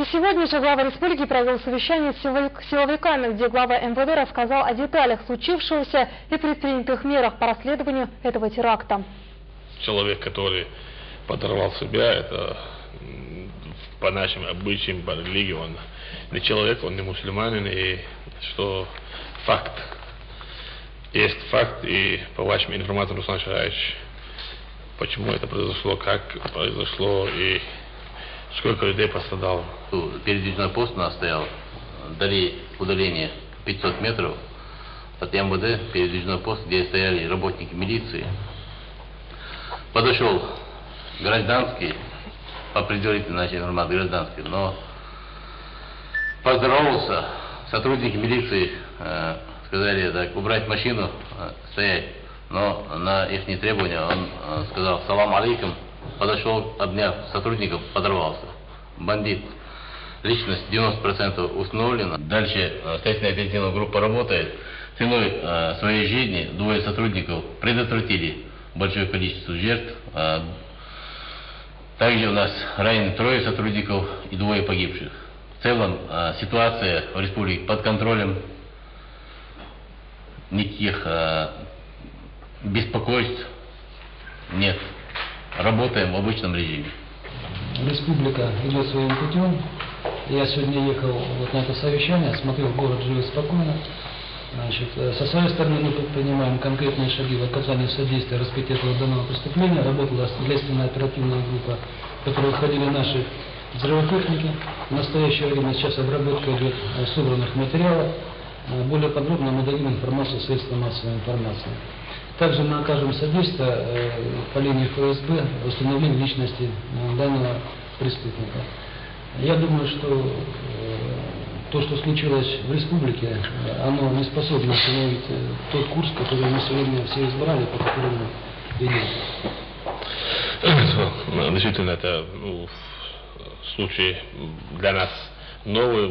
И сегодня же глава республики провел совещание с силовиками, где глава МВД рассказал о деталях случившегося и предпринятых мерах по расследованию этого теракта. Человек, который подорвал себя, это по нашим обычаям, по религии, он не человек, он не мусульманин, и что факт. Есть факт, и по вашим информациям, Руслан Шараевич, почему это произошло, как произошло и сколько людей пострадало. Передвижной пост у нас стоял, дали удаление 500 метров от МВД, передвижной пост, где стояли работники милиции. Подошел гражданский, по предварительной нашей информации гражданский, но поздоровался, сотрудники милиции сказали так, убрать машину, стоять. Но на их требования он сказал «салам алейкум», подошел, обняв сотрудников, подорвался. Бандит. Личность 90% установлена. Дальше следственная оперативная группа работает. Ценой своей жизни двое сотрудников предотвратили большое количество жертв. Также у нас ранены 3 сотрудников и 2 погибших. В целом ситуация в республике под контролем. Никаких беспокойств нет. Работаем в обычном режиме. Республика идет своим путем. Я сегодня ехал вот на это совещание, смотрел, город живет спокойно. Значит, со своей стороны мы предпринимаем конкретные шаги в оказании содействия раскрытию этого данного преступления. Работала следственная оперативная группа, в которой входили наши взрывотехники. В настоящее время сейчас обработка идет собранных материалов. Более подробно мы дадим информацию средствам массовой информации. Также мы окажем содействие по линии ФСБ в установлении личности данного преступника. Я думаю, что то, что случилось в республике, оно не способно остановить тот курс, который мы сегодня все избрали, по которому идем. Действительно, это случай для нас новый.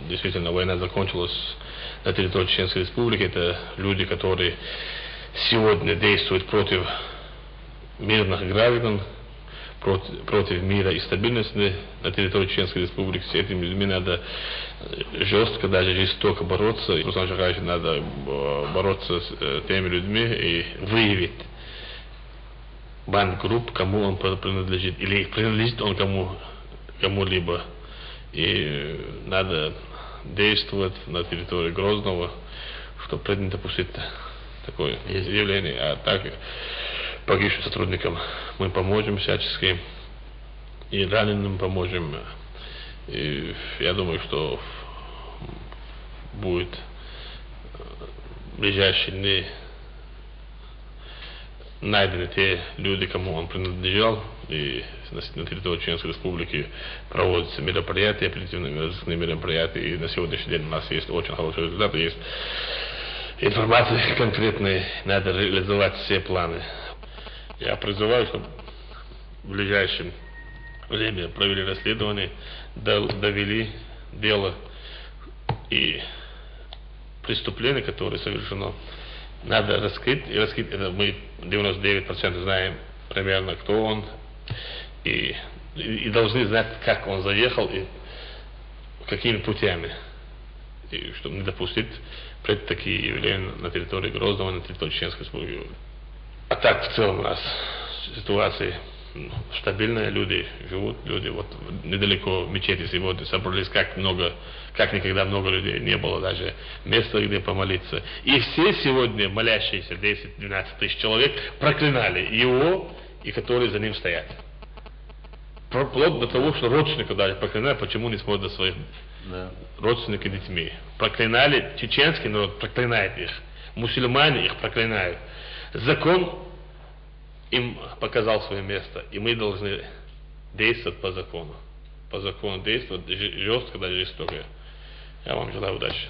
Действительно, война закончилась на территории Чеченской Республики. Это люди, которые сегодня действуют против мирных граждан, против мира и стабильности на территории Чеченской Республики. С этими людьми надо жестко, даже жестоко бороться. Руслан Шараевич, надо бороться с теми людьми и выявить банд-групп, кому он принадлежит, или принадлежит он кому-либо. И надо действовать на территории Грозного, чтобы не допустить такое явление. А так погибшим сотрудникам мы поможем всячески, и раненым поможем. И я думаю, что будет в ближайшие дни найдены те люди, кому он принадлежал, и на территории Чеченской Республики проводятся мероприятия, оперативные мероприятия, и на сегодняшний день у нас есть очень хорошие результаты, есть информация конкретная, надо реализовать все планы. Я призываю, чтобы в ближайшем время провели расследование, довели дело и преступление, которое совершено, надо раскрыть, и раскрыть это мы 99% знаем примерно, кто он, и должны знать, как он заехал и какими путями, и чтобы не допустить такие явления на территории Грозного, на территории Чеченской Республики. А так в целом у нас ситуация стабильная, люди живут, люди вот недалеко мечети сегодня собрались, как никогда много людей, не было даже места, где помолиться. И все сегодня молящиеся, 10-12 тысяч человек, проклинали его и которые за ним стоят. Вплоть до того, что родственников даже проклинали, почему не смотрят за своих родственников и детьми. Проклинали, чеченский народ проклинает их, мусульмане их проклинают. Закон им показал свое место, и мы должны действовать по закону. По закону действовать жестко, даже жестоко. Я вам желаю удачи.